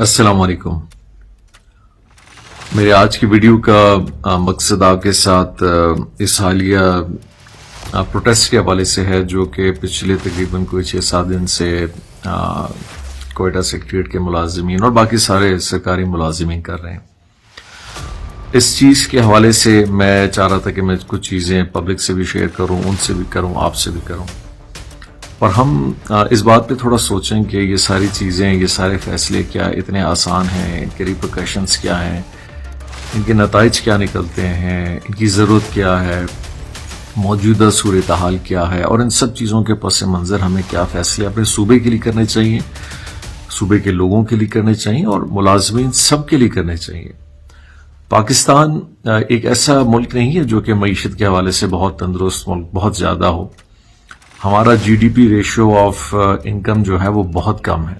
السلام علیکم. میرے آج کی ویڈیو کا مقصد آپ کے ساتھ اس حالیہ پروٹیسٹ کے حوالے سے ہے جو کہ پچھلے تقریباً کوئی 6-7 دن سے کوئٹہ سیکریٹریٹ کے ملازمین اور باقی سارے سرکاری ملازمین کر رہے ہیں. اس چیز کے حوالے سے میں چاہ رہا تھا کہ میں کچھ چیزیں پبلک سے بھی شیئر کروں، ان سے بھی کروں، آپ سے بھی کروں، اور ہم اس بات پہ تھوڑا سوچیں کہ یہ ساری چیزیں، یہ سارے فیصلے کیا اتنے آسان ہیں، ان کے ریپرکشنز کیا ہیں، ان کے نتائج کیا نکلتے ہیں، ان کی ضرورت کیا ہے، موجودہ صورتحال کیا ہے، اور ان سب چیزوں کے پس منظر ہمیں کیا فیصلے اپنے صوبے کے لیے کرنے چاہیے، صوبے کے لوگوں کے لیے کرنے چاہیے اور ملازمین سب کے لیے کرنے چاہیے. پاکستان ایک ایسا ملک نہیں ہے جو کہ معیشت کے حوالے سے بہت تندرست ملک، بہت زیادہ ہو. ہمارا G D P ratio of income جو ہے وہ بہت کم ہے.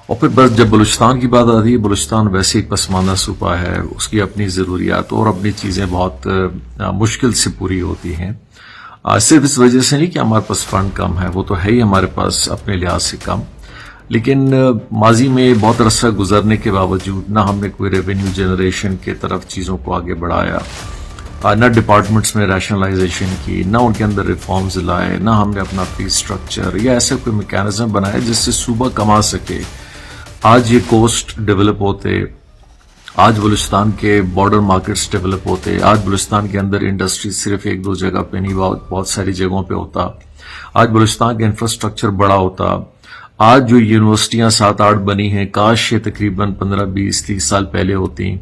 اور پھر بس جب بلوچستان کی بات آتی ہے، بلوچستان ویسے ایک پسماندہ صوبہ ہے، اس کی اپنی ضروریات اور اپنی چیزیں بہت مشکل سے پوری ہوتی ہیں. صرف اس وجہ سے نہیں کہ ہمارے پاس فنڈ کم ہے، وہ تو ہے ہی ہمارے پاس اپنے لحاظ سے کم، لیکن ماضی میں بہت عرصہ گزرنے کے باوجود نہ ہم نے کوئی ریونیو جنریشن کے طرف چیزوں کو آگے بڑھایا، نہ ڈپارٹمنٹس میں ریشنلائزیشن کی، نہ ان کے اندر ریفارمز لائے، نہ ہم نے اپنا فیس سٹرکچر یا ایسا کوئی میکینزم بنایا جس سے صوبہ کما سکے. آج یہ کوسٹ ڈیولپ ہوتے، آج بلوچستان کے بارڈر مارکیٹس ڈیولپ ہوتے، آج بلوچستان کے اندر انڈسٹری صرف 1-2 جگہ پہ نہیں، بہت ساری جگہوں پہ ہوتا، آج بلوچستان کا انفراسٹرکچر بڑا ہوتا، آج جو یونیورسٹیاں 7-8 بنی ہیں کاش یہ تقریباً 15-20-30 سال پہلے ہوتی،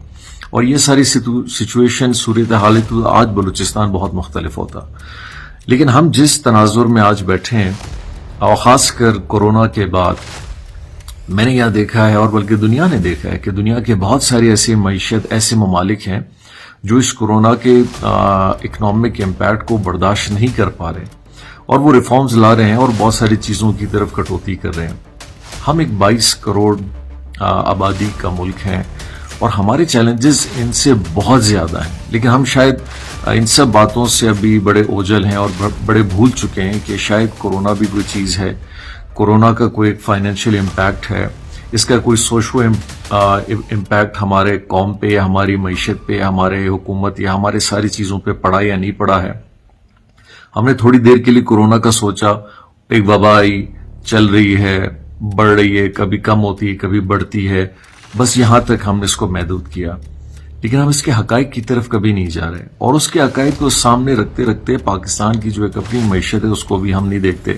اور یہ ساری سچویشن صورتحال تو آج بلوچستان بہت مختلف ہوتا. لیکن ہم جس تناظر میں آج بیٹھے ہیں، اور خاص کر کورونا کے بعد، میں نے یہاں دیکھا ہے اور بلکہ دنیا نے دیکھا ہے کہ دنیا کے بہت ساری ایسی معیشت، ایسے ممالک ہیں جو اس کورونا کے اکنامک امپیکٹ کو برداشت نہیں کر پا رہے اور وہ ریفارمز لا رہے ہیں اور بہت ساری چیزوں کی طرف کٹوتی کر رہے ہیں. ہم ایک 22 کروڑ آبادی کا ملک ہیں اور ہمارے چیلنجز ان سے بہت زیادہ ہیں، لیکن ہم شاید ان سب باتوں سے ابھی بڑے اوجھل ہیں اور بڑے بھول چکے ہیں کہ شاید کورونا بھی کوئی چیز ہے، کورونا کا کوئی ایک فائنینشیل امپیکٹ ہے، اس کا کوئی سوشو امپیکٹ ہمارے قوم پہ یا ہماری معیشت پہ، ہمارے حکومت یا ہمارے ساری چیزوں پہ پڑا یا نہیں پڑا ہے. ہم نے تھوڑی دیر کے لیے کورونا کا سوچا، ایک وبا آئی، چل رہی ہے، بڑھ رہی ہے، کبھی کم ہوتی ہے، کبھی بڑھتی ہے، بس یہاں تک ہم نے اس کو محدود کیا. لیکن ہم اس کے حقائق کی طرف کبھی نہیں جا رہے، اور اس کے حقائق کو سامنے رکھتے رکھتے پاکستان کی جو ایک اپنی معیشت ہے اس کو بھی ہم نہیں دیکھتے.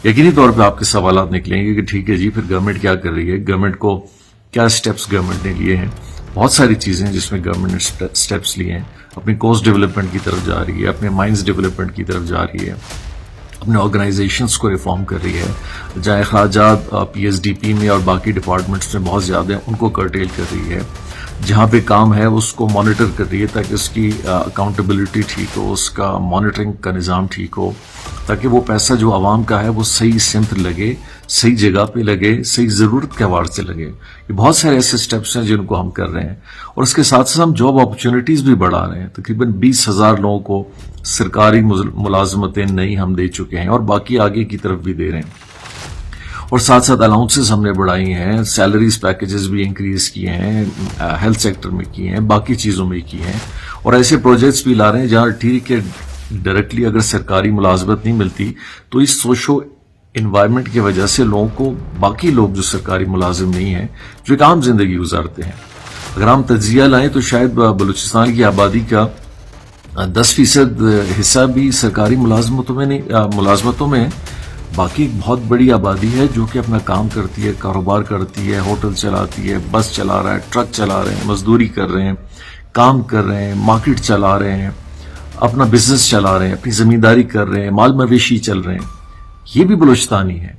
یقینی طور پہ آپ کے سوالات نکلیں گے کہ ٹھیک ہے جی، پھر گورنمنٹ کیا کر رہی ہے، گورنمنٹ کو کیا سٹیپس گورنمنٹ نے لیے ہیں. بہت ساری چیزیں جس میں گورنمنٹ نے سٹیپس لیے ہیں، اپنی کوسٹ ڈیولپمنٹ کی طرف جا رہی ہے، اپنے مائنز ڈیولپمنٹ کی طرف جا رہی ہے، اپنے آرگنائزیشنز کو ریفارم کر رہی ہے، جہاں اخراجات پی ایس ڈی پی میں اور باقی ڈپارٹمنٹس میں بہت زیادہ ہیں ان کو کرٹیل کر رہی ہے، جہاں پہ کام ہے اس کو مانیٹر کر رہی ہے تاکہ اس کی اکاؤنٹیبلٹی ٹھیک ہو، اس کا مانیٹرنگ کا نظام ٹھیک ہو، تاکہ وہ پیسہ جو عوام کا ہے وہ صحیح سمت لگے، صحیح جگہ پہ لگے، صحیح ضرورت کے اعتبار سے لگے. یہ بہت سارے ایسے سٹیپس ہیں جن کو ہم کر رہے ہیں، اور اس کے ساتھ ساتھ ہم جاب اپرچونٹیز بھی بڑھا رہے ہیں. تقریباً 20,000 لوگوں کو سرکاری ملازمتیں نئی ہم دے چکے ہیں اور باقی آگے کی طرف بھی دے رہے ہیں، اور ساتھ ساتھ الاؤنسز ہم نے بڑھائی ہیں، سیلریز پیکیجز بھی انکریز کیے ہیں، ہیلتھ سیکٹر میں کیے ہیں، باقی چیزوں میں کیے ہیں، اور ایسے پروجیکٹس بھی لا رہے ہیں جہاں ٹھیک ہے ڈائریکٹلی اگر سرکاری ملازمت نہیں ملتی تو اس سوشو انوائرمنٹ کی وجہ سے لوگوں کو، باقی لوگ جو سرکاری ملازم نہیں ہیں، جو ایک عام زندگی گزارتے ہیں، اگر ہم تجزیہ لائیں تو شاید بلوچستان کی آبادی کا 10% حصہ بھی سرکاری ملازمتوں میں ہے. باقی ایک بہت بڑی آبادی ہے جو کہ اپنا کام کرتی ہے، کاروبار کرتی ہے، ہوٹل چلاتی ہے، بس چلا رہا ہے، ٹرک چلا رہے ہیں، مزدوری کر رہے ہیں، کام کر رہے ہیں، مارکیٹ چلا رہے ہیں، اپنا بزنس چلا رہے ہیں، اپنی زمینداری کر رہے ہیں، مال مویشی چل رہے ہیں. یہ بھی بلوچستانی ہے.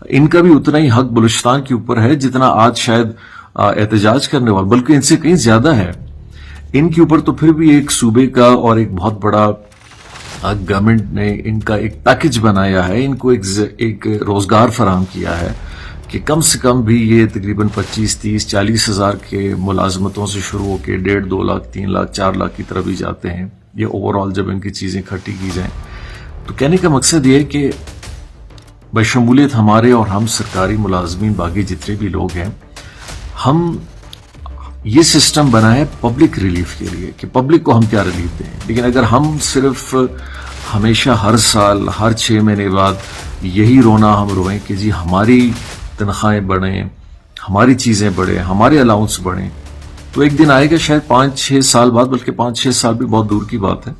ان کا بھی اتنا ہی حق بلوچستان کے اوپر ہے جتنا آج شاید احتجاج کرنے والے، بلکہ ان سے کہیں زیادہ ہے. ان کے اوپر تو پھر بھی ایک صوبے کا اور ایک بہت بڑا گورنمنٹ نے ان کا ایک پیکج بنایا ہے، ان کو ایک روزگار فراہم کیا ہے کہ کم سے کم بھی یہ تقریباً 25-30-40 ہزار کے ملازمتوں سے شروع ہو کے 1.5, 2 لاکھ, 3 لاکھ, 4 لاکھ کی طرف بھی جاتے ہیں. یہ اوور آل جب ان کی چیزیں اکٹھی کی جائیں تو کہنے کا مقصد یہ ہے کہ بشمولیت ہمارے اور ہم سرکاری ملازمین باقی جتنے بھی لوگ ہیں ہم یہ سسٹم بنا ہے پبلک ریلیف کے لیے کہ پبلک کو ہم کیا ریلیف دیں. لیکن اگر ہم صرف ہمیشہ ہر سال ہر 6 مہینے بعد یہی رونا ہم روئیں کہ جی ہماری تنخواہیں بڑھیں, ہماری چیزیں بڑھیں, ہمارے الاؤنس بڑھیں, تو ایک دن آئے گا شاید 5-6 سال بعد, بلکہ 5-6 سال بھی بہت دور کی بات ہے,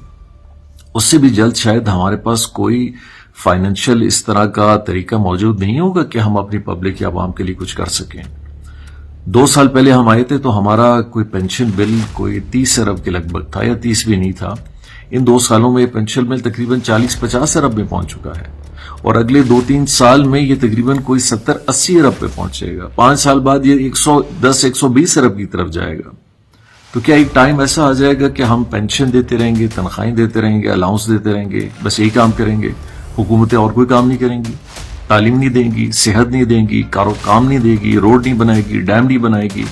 اس سے بھی جلد شاید ہمارے پاس کوئی فائنینشیل اس طرح کا طریقہ موجود نہیں ہوگا کہ ہم اپنی پبلک یا عوام کے لیے کچھ کر سکیں. 2 سال پہلے ہم آئے تھے تو ہمارا کوئی پینشن بل کوئی 30 ارب کے لگ بھگ تھا, یا 30 بھی نہیں تھا. ان 2 سالوں میں یہ پینشن بل تقریباً 40-50 ارب میں پہنچ چکا ہے, اور اگلے 2-3 سال میں یہ تقریباً کوئی 70-80 ارب پہ پہنچے گا. 5 سال بعد یہ 110-120 ارب کی طرف جائے گا. تو کیا ایک ٹائم ایسا آ جائے گا کہ ہم پینشن دیتے رہیں گے, تنخواہیں دیتے رہیں گے, الاؤنس دیتے رہیں گے, بس یہی کام کریں گے, حکومتیں اور کوئی کام نہیں کریں گی, تعلیم نہیں دیں گی, صحت نہیں دیں گی, کام نہیں دے گی, روڈ نہیں بنائے گی, ڈیم نہیں بنائے گی,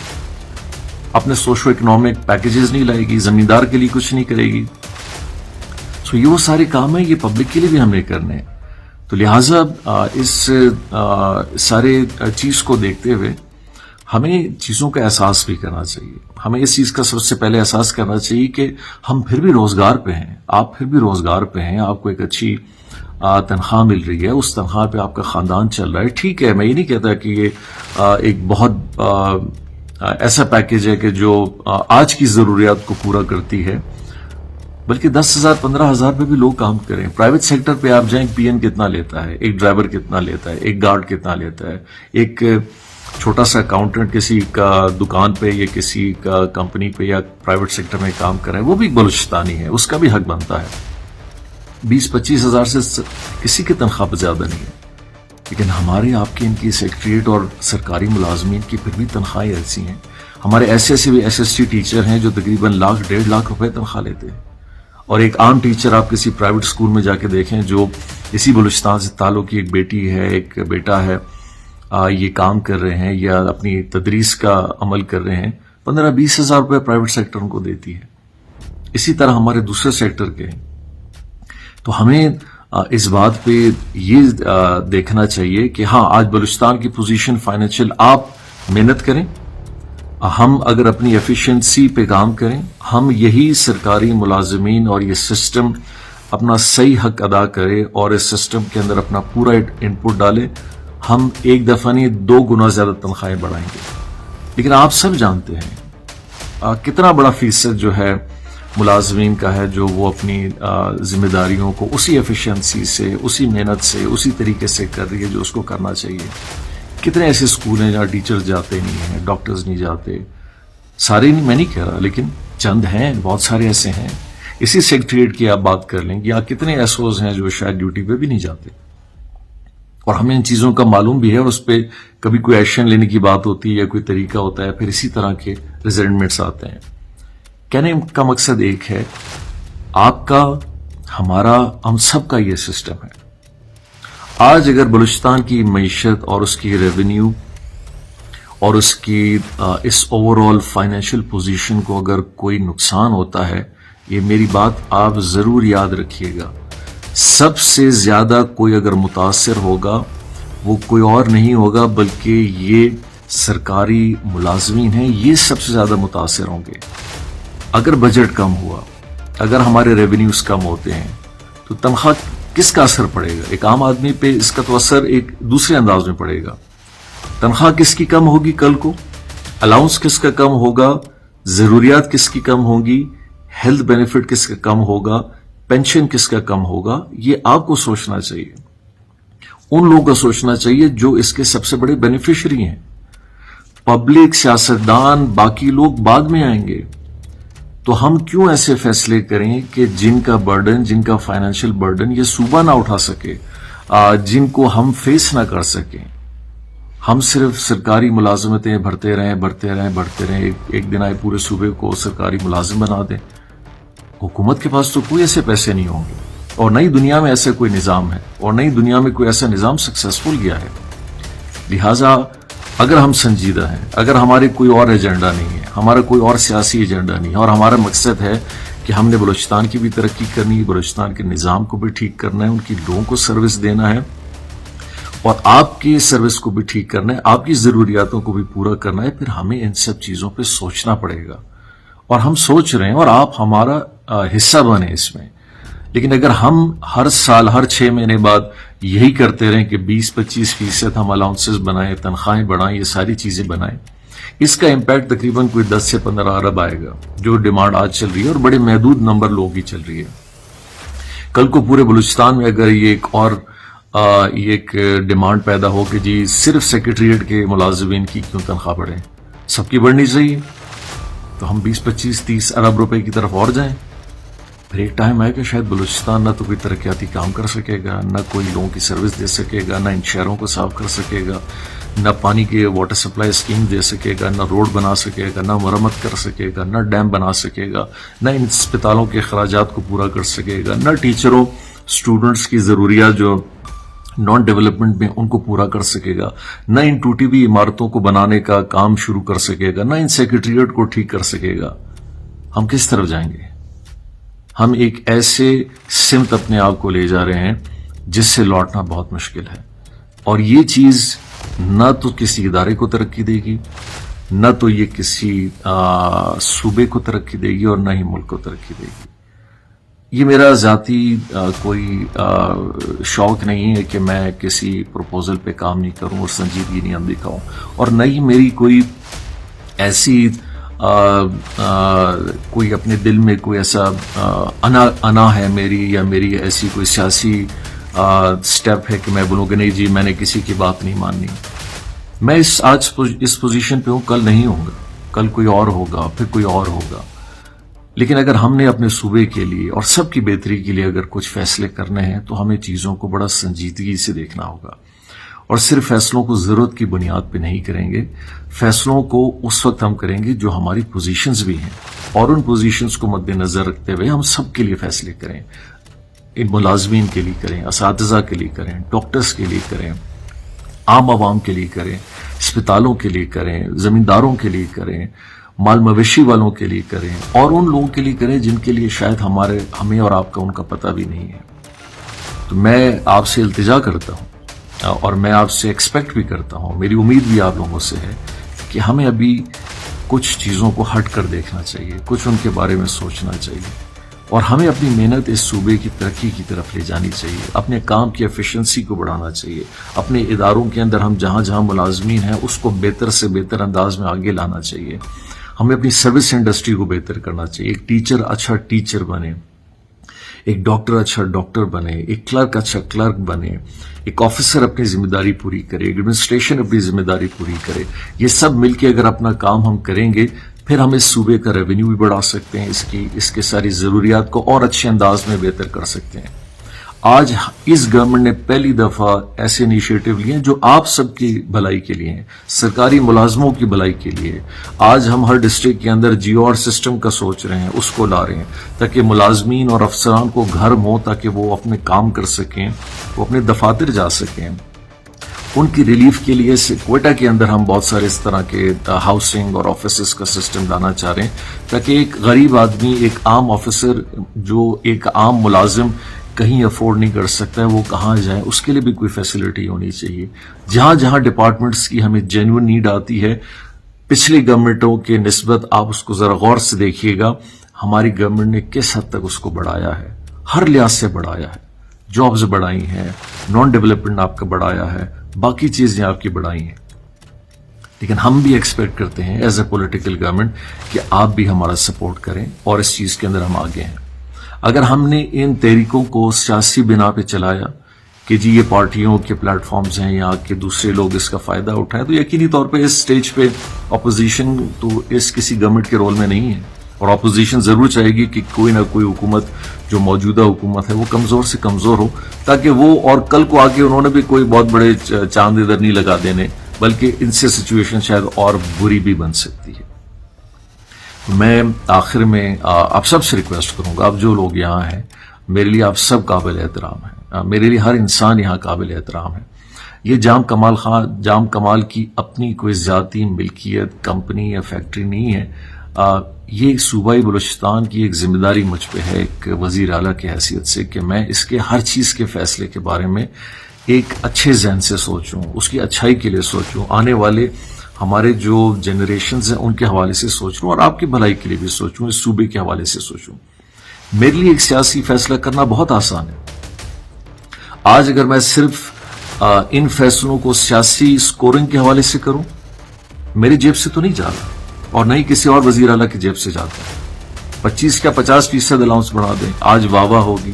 اپنے سوشو اکنامک پیکیجز نہیں لائے گی, زمیندار کے لیے کچھ نہیں کرے گی. سو یہ وہ سارے کام ہیں, یہ پبلک کے لیے بھی ہم نے کرنے ہیں. تو لہٰذا اس سارے چیز کو دیکھتے ہوئے ہمیں چیزوں کا احساس بھی کرنا چاہیے. ہمیں اس چیز کا سب سے پہلے احساس کرنا چاہیے کہ ہم پھر بھی روزگار پہ ہیں, آپ پھر بھی روزگار پہ ہیں, آپ کو ایک اچھی تنخواہ مل رہی ہے, اس تنخواہ پہ آپ کا خاندان چل رہا ہے. ٹھیک ہے, میں یہ نہیں کہتا کہ یہ ایک بہت ایسا پیکیج ہے کہ جو آج کی ضروریات کو پورا کرتی ہے, بلکہ 10,000-15,000 پہ بھی لوگ کام کریں. پرائیویٹ سیکٹر پہ آپ جائیں, پی این کتنا لیتا ہے, ایک ڈرائیور کتنا لیتا ہے, ایک گارڈ کتنا لیتا ہے, ایک چھوٹا سا اکاؤنٹنٹ کسی کا دکان پہ یا کسی کا کمپنی پہ یا پرائیویٹ سیکٹر میں کام کر رہے ہیں, وہ بھی بلوچستانی ہے, اس کا بھی حق بنتا ہے. 20-25 ہزار سے کسی کی تنخواہ پہ زیادہ نہیں ہے. لیکن ہمارے آپ کے ان کی سیکریٹریٹ اور سرکاری ملازمین کی پھر بھی تنخواہیں ایسی ہیں. ہمارے ایسے بھی SST ٹیچر ہیں جو تقریباً 1,00,000-1.5 لاکھ روپے تنخواہ لیتے ہیں, اور ایک عام ٹیچر آپ کسی پرائیویٹ اسکول میں جا کے دیکھیں جو اسی بلوچستان سے تعلق کی ایک بیٹی ہے, ایک بیٹا ہے, یہ کام کر رہے ہیں یا اپنی تدریس کا عمل کر رہے ہیں, 15-20 ہزار روپے پرائیویٹ سیکٹر ان کو دیتی ہے. اسی طرح ہمارے دوسرے سیکٹر کے ہیں. تو ہمیں اس بات پہ یہ دیکھنا چاہیے کہ ہاں آج بلوچستان کی پوزیشن فائنینشیل, آپ محنت کریں, ہم اگر اپنی ایفیشنسی پہ کام کریں, ہم یہی سرکاری ملازمین اور یہ سسٹم اپنا صحیح حق ادا کرے اور اس سسٹم کے اندر اپنا پورا انپٹ ڈالے, ہم ایک دفعہ نہیں 2 گنا زیادہ تنخواہیں بڑھائیں گے. لیکن آپ سب جانتے ہیں کتنا بڑا فیصد جو ہے ملازمین کا ہے جو وہ اپنی ذمہ داریوں کو اسی ایفیشنسی سے, اسی محنت سے, اسی طریقے سے کر رہی ہے جو اس کو کرنا چاہیے. کتنے ایسے اسکول ہیں جہاں ٹیچرز جاتے نہیں ہیں, ڈاکٹرز نہیں جاتے, سارے نہیں, میں نہیں کہہ رہا, لیکن چند ہیں, بہت سارے ایسے ہیں. اسی سیکریٹریٹ کی آپ بات کر لیں, یا کتنے ایسوز ہیں جو شاید ڈیوٹی پہ بھی نہیں جاتے, اور ہمیں ان چیزوں کا معلوم بھی ہے, اور اس پہ کبھی کوئی ایکشن لینے کی بات ہوتی ہے یا کوئی طریقہ ہوتا ہے, پھر اسی طرح کے ریزنٹمنٹس آتے ہیں. کہنے کا مقصد ایک ہے, آپ کا, ہمارا, ہم سب کا یہ سسٹم ہے. آج اگر بلوچستان کی معیشت اور اس کی ریونیو اور اس کی اس اوور آل فائنینشیل پوزیشن کو اگر کوئی نقصان ہوتا ہے, یہ میری بات آپ ضرور یاد رکھیے گا, سب سے زیادہ کوئی اگر متاثر ہوگا وہ کوئی اور نہیں ہوگا بلکہ یہ سرکاری ملازمین ہیں, یہ سب سے زیادہ متاثر ہوں گے. اگر بجٹ کم ہوا, اگر ہمارے ریونیوز کم ہوتے ہیں, تو تنخواہ کس کا اثر پڑے گا؟ ایک عام آدمی پہ اس کا تو اثر ایک دوسرے انداز میں پڑے گا. تنخواہ کس کی کم ہوگی کل کو, الاؤنس کس کا کم ہوگا, ضروریات کس کی کم ہوگی, ہیلتھ بینیفٹ کس کا کم ہوگا, پینشن کس کا کم ہوگا. یہ آپ کو سوچنا چاہیے, ان لوگوں کا سوچنا چاہیے جو اس کے سب سے بڑے بینیفیشری ہیں. پبلک, سیاستدان, باقی لوگ بعد میں آئیں گے. تو ہم کیوں ایسے فیصلے کریں کہ جن کا برڈن, جن کا فائنینشیل برڈن یہ صوبہ نہ اٹھا سکے, جن کو ہم فیس نہ کر سکیں, ہم صرف سرکاری ملازمتیں بھرتے رہیں, ایک دن آئے پورے صوبے کو سرکاری ملازم بنا دیں. حکومت کے پاس تو کوئی ایسے پیسے نہیں ہوں گے, اور نئی دنیا میں ایسا کوئی نظام ہے, اور نئی دنیا میں کوئی ایسا نظام سکسیسفل گیا ہے. لہٰذا اگر ہم سنجیدہ ہیں, اگر ہمارے کوئی اور ایجنڈا نہیں ہے, ہمارا کوئی اور سیاسی ایجنڈا نہیں ہے, اور ہمارا مقصد ہے کہ ہم نے بلوچستان کی بھی ترقی کرنی ہے, بلوچستان کے نظام کو بھی ٹھیک کرنا ہے, ان کی لوگوں کو سروس دینا ہے, اور آپ کی سروس کو بھی ٹھیک کرنا ہے, آپ کی ضروریاتوں کو بھی پورا کرنا ہے, پھر ہمیں ان سب چیزوں پہ سوچنا پڑے گا. اور ہم سوچ رہے ہیں اور آپ ہمارا حصہ بنے اس میں. لیکن اگر ہم ہر سال ہر 6 مہینے بعد یہی کرتے رہیں کہ 20-25% ہم الاؤنسز بنائیں, تنخواہیں بڑھائیں, یہ ساری چیزیں بنائیں, اس کا امپیکٹ تقریباً کوئی 10 سے 15 ارب آئے گا, جو ڈیمانڈ آج چل رہی ہے, اور بڑے محدود نمبر لوگوں کی چل رہی ہے. کل کو پورے بلوچستان میں اگر یہ ایک ڈیمانڈ پیدا ہو کہ جی صرف سیکریٹریٹ کے ملازمین کی کیوں تنخواہ بڑھے, سب کی بڑھنی چاہیے, تو ہم 20-25-30 ارب روپے کی طرف اور جائیں. پھر ایک ٹائم آئے کہ شاید بلوچستان نہ تو کوئی ترقیاتی کام کر سکے گا, نہ کوئی لوگوں کی سروس دے سکے گا, نہ ان شہروں کو صاف کر سکے گا, نہ پانی کے واٹر سپلائی اسکیم دے سکے گا, نہ روڈ بنا سکے گا, نہ مرمت کر سکے گا, نہ ڈیم بنا سکے گا, نہ ان اسپتالوں کے اخراجات کو پورا کر سکے گا, نہ ٹیچروں اسٹوڈنٹس کی ضروریات جو نان ڈیولپمنٹ میں ان کو پورا کر سکے گا, نہ ان ٹوٹی ہوئی عمارتوں کو بنانے کا کام شروع کر سکے گا, نہ ان سیکریٹریٹ کو ٹھیک کر سکے گا. ہم کس طرف جائیں گے؟ ہم ایک ایسے سمت اپنے آپ کو لے جا رہے ہیں جس سے لوٹنا بہت مشکل ہے. اور یہ چیز نہ تو کسی ادارے کو ترقی دے گی, نہ تو یہ کسی صوبے کو ترقی دے گی, اور نہ ہی ملک کو ترقی دے گی. یہ میرا ذاتی کوئی شوق نہیں ہے کہ میں کسی پروپوزل پہ کام نہیں کروں اور سنجیدگی نہیں دکھاؤں, اور نہ ہی میری کوئی ایسی کوئی اپنے دل میں کوئی ایسا انا ہے میری, یا میری ایسی کوئی سیاسی سٹیپ ہے کہ میں بولوں کہ نہیں جی میں نے کسی کی بات نہیں ماننی. میں آج اس پوزیشن پہ ہوں, کل نہیں ہوں گا, کل کوئی اور ہوگا, پھر کوئی اور ہوگا. لیکن اگر ہم نے اپنے صوبے کے لیے اور سب کی بہتری کے لیے اگر کچھ فیصلے کرنے ہیں تو ہمیں چیزوں کو بڑا سنجیدگی سے دیکھنا ہوگا, اور صرف فیصلوں کو ضرورت کی بنیاد پہ نہیں کریں گے. فیصلوں کو اس وقت ہم کریں گے جو ہماری پوزیشنز بھی ہیں, اور ان پوزیشنز کو مد نظر رکھتے ہوئے ہم سب کے لیے فیصلے کریں. ان ملازمین کے لیے کریں, اساتذہ کے لیے کریں, ڈاکٹرز کے لیے کریں, عام عوام کے لیے کریں, اسپتالوں کے لیے کریں, زمینداروں کے لیے کریں, مال مویشی والوں کے لیے کریں, اور ان لوگوں کے لیے کریں جن کے لیے شاید ہمیں اور آپ کا ان کا پتہ بھی نہیں ہے. تو میں آپ سے التجا کرتا ہوں, اور میں آپ سے ایکسپیکٹ بھی کرتا ہوں, میری امید بھی آپ لوگوں سے ہے کہ ہمیں ابھی کچھ چیزوں کو ہٹ کر دیکھنا چاہیے, کچھ ان کے بارے میں سوچنا چاہیے, اور ہمیں اپنی محنت اس صوبے کی ترقی کی طرف لے جانی چاہیے, اپنے کام کی ایفیشنسی کو بڑھانا چاہیے, اپنے اداروں کے اندر ہم جہاں جہاں ملازمین ہیں اس کو بہتر سے بہتر انداز میں آگے لانا چاہیے, ہمیں اپنی سروس انڈسٹری کو بہتر کرنا چاہیے. ایک ٹیچر اچھا ٹیچر بنے, ایک ڈاکٹر اچھا ڈاکٹر بنے, ایک کلرک اچھا کلرک بنے, ایک آفیسر اپنی ذمہ داری پوری کرے, ایک ایڈمنسٹریشن اپنی ذمہ داری پوری کرے. یہ سب مل کے اگر اپنا کام ہم کریں گے پھر ہم اس صوبے کا ریونیو بھی بڑھا سکتے ہیں, اس کے ساری ضروریات کو اور اچھے انداز میں بہتر کر سکتے ہیں. آج اس گورنمنٹ نے پہلی دفعہ ایسے انیشیٹو لیے ہیں جو آپ سب کی بھلائی کے لیے ہیں, سرکاری ملازموں کی بھلائی کے لیے. آج ہم ہر ڈسٹرکٹ کے اندر جیو آر سسٹم کا سوچ رہے ہیں, اس کو لا رہے ہیں تاکہ ملازمین اور افسران کو گھر ہوں, تاکہ وہ اپنے کام کر سکیں, وہ اپنے دفاتر جا سکیں. ان کی ریلیف کے لیے کوئٹہ کے اندر ہم بہت سارے اس طرح کے ہاؤسنگ اور آفیسز کا سسٹم لانا چاہ رہے ہیں تاکہ ایک غریب آدمی, ایک عام آفیسر جو ایک عام ملازم کہیں افورڈ نہیں کر سکتا ہے, وہ کہاں جائے, اس کے لیے بھی کوئی فیسلٹی ہونی چاہیے. جہاں جہاں ڈپارٹمنٹس کی ہمیں جینوئن نیڈ آتی ہے, پچھلی گورنمنٹوں کے نسبت آپ اس کو ذرا غور سے دیکھیے گا, ہماری گورنمنٹ نے کس حد تک اس کو بڑھایا ہے, ہر لحاظ سے بڑھایا ہے. جابز بڑھائی ہیں, نان ڈیولپمنٹ آپ کا بڑھایا ہے, باقی چیزیں آپ کی بڑھائی ہیں. لیکن ہم بھی ایکسپیکٹ کرتے ہیں ایز اے پولیٹیکل گورنمنٹ کہ آپ بھی ہمارا سپورٹ کریں, اور اس چیز کے اندر ہم آگے ہیں. اگر ہم نے ان تحریکوں کو سیاسی بنا پہ چلایا کہ جی یہ پارٹیوں کے پلیٹ فارمز ہیں یا کہ دوسرے لوگ اس کا فائدہ اٹھائیں, تو یقینی طور پہ اس سٹیج پہ اپوزیشن تو اس کسی گورنمنٹ کے رول میں نہیں ہے, اور اپوزیشن ضرور چاہے گی کہ کوئی نہ کوئی حکومت جو موجودہ حکومت ہے وہ کمزور سے کمزور ہو, تاکہ وہ اور کل کو آگے انہوں نے بھی کوئی بہت بڑے چاند ادھر نہیں لگا دینے, بلکہ ان سے سچویشن شاید اور بری بھی بن سکتی ہے. میں آخر میں آپ سب سے ریکویسٹ کروں گا, آپ جو لوگ یہاں ہیں, میرے لیے آپ سب قابل احترام ہیں, میرے لیے ہر انسان یہاں قابل احترام ہے. یہ جام کمال کی اپنی کوئی ذاتی ملکیت, کمپنی یا فیکٹری نہیں ہے. یہ صوبائی بلوچستان کی ایک ذمہ داری مجھ پہ ہے ایک وزیر اعلیٰ کی حیثیت سے کہ میں اس کے ہر چیز کے فیصلے کے بارے میں ایک اچھے ذہن سے سوچوں، اس کی اچھائی کے لیے سوچوں، آنے والے ہمارے جو جنریشنز ہیں ان کے حوالے سے سوچوں، اور آپ کی بھلائی کے لیے بھی سوچوں، اس صوبے کے حوالے سے سوچوں۔ میرے لیے ایک سیاسی فیصلہ کرنا بہت آسان ہے۔ آج اگر میں صرف ان فیصلوں کو سیاسی سکورنگ کے حوالے سے کروں، میری جیب سے تو نہیں جا رہا، اور نہ ہی کسی اور وزیر اعلیٰ کی جیب سے جاتا ہے۔ 25 یا 50% الاؤنس بڑھا دیں، آج واہ واہ ہوگی،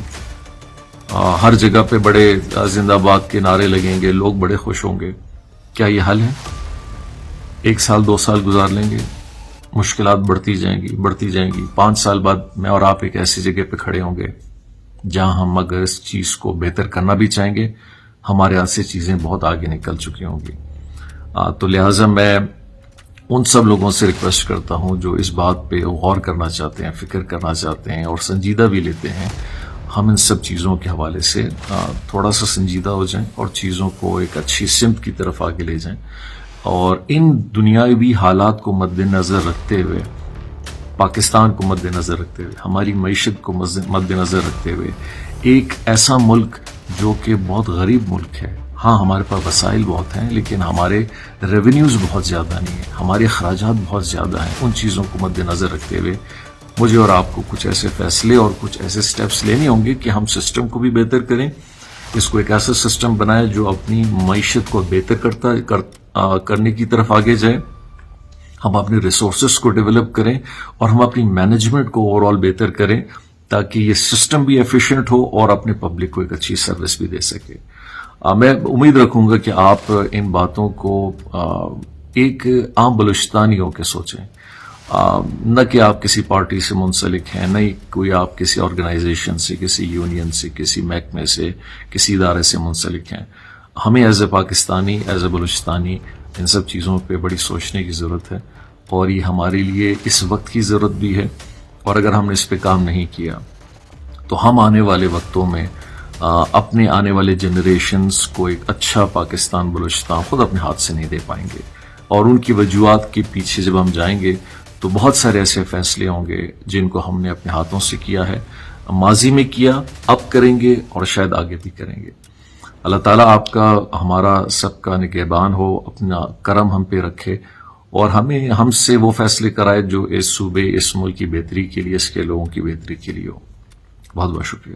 ہر جگہ پہ بڑے زندہ باد کے نعرے لگیں گے، لوگ بڑے خوش ہوں گے۔ کیا یہ حل ہے؟ 1 سال 2 سال گزار لیں گے، مشکلات بڑھتی جائیں گی۔ 5 سال بعد میں اور آپ ایک ایسی جگہ پہ کھڑے ہوں گے جہاں ہم اگر اس چیز کو بہتر کرنا بھی چاہیں گے، ہمارے ہاتھ سے چیزیں بہت آگے نکل چکی ہوں گی۔ تو لہٰذا میں ان سب لوگوں سے ریکویسٹ کرتا ہوں جو اس بات پہ غور کرنا چاہتے ہیں، فکر کرنا چاہتے ہیں اور سنجیدہ بھی لیتے ہیں، ہم ان سب چیزوں کے حوالے سے تھوڑا سا سنجیدہ ہو جائیں اور چیزوں کو ایک اچھی سمت کی طرف آگے لے جائیں، اور ان دنیاوی حالات کو مد نظر رکھتے ہوئے، پاکستان کو مد نظر رکھتے ہوئے، ہماری معیشت کو مد نظر رکھتے ہوئے، ایک ایسا ملک جو کہ بہت غریب ملک ہے، ہاں ہمارے پاس وسائل بہت ہیں لیکن ہمارے ریونیوز بہت زیادہ نہیں ہیں، ہمارے اخراجات بہت زیادہ ہیں، ان چیزوں کو مد نظر رکھتے ہوئے مجھے اور آپ کو کچھ ایسے فیصلے اور کچھ ایسے سٹیپس لینے ہوں گے کہ ہم سسٹم کو بھی بہتر کریں، اس کو ایک ایسا سسٹم بنائیں جو اپنی معیشت کو بہتر کرنے کی طرف آگے جائے، ہم اپنے ریسورسز کو ڈیولپ کریں اور ہم اپنی مینجمنٹ کو اوور آل بہتر کریں تاکہ یہ سسٹم بھی ایفیشینٹ ہو اور اپنے پبلک کو ایک اچھی سروس بھی دے سکے۔ میں امید رکھوں گا کہ آپ ان باتوں کو ایک عام بلوچستانی ہو کے سوچیں، نہ کہ آپ کسی پارٹی سے منسلک ہیں، نہ ہی کوئی آپ کسی آرگنائزیشن سے، کسی یونین سے، کسی محکمے سے، کسی ادارے سے منسلک ہیں۔ ہمیں as a Pakistani, as a Balochistani ان سب چیزوں پہ بڑی سوچنے کی ضرورت ہے، اور یہ ہمارے لیے اس وقت کی ضرورت بھی ہے، اور اگر ہم نے اس پہ کام نہیں کیا تو ہم آنے والے وقتوں میں اپنے آنے والے جنریشنز کو ایک اچھا پاکستان بلوچستان خود اپنے ہاتھ سے نہیں دے پائیں گے، اور ان کی وجوہات کے پیچھے جب ہم جائیں گے تو بہت سارے ایسے فیصلے ہوں گے جن کو ہم نے اپنے ہاتھوں سے کیا ہے، ماضی میں کیا، اب کریں گے اور شاید آگے بھی کریں گے۔ اللہ تعالیٰ آپ کا، ہمارا سب کا نگہبان ہو، اپنا کرم ہم پہ رکھے اور ہم سے وہ فیصلے کرائے جو اس صوبے، اس ملک کی بہتری کے لیے، اس کے لوگوں کی بہتری کے لیے ہو۔ بہت بہت شکریہ۔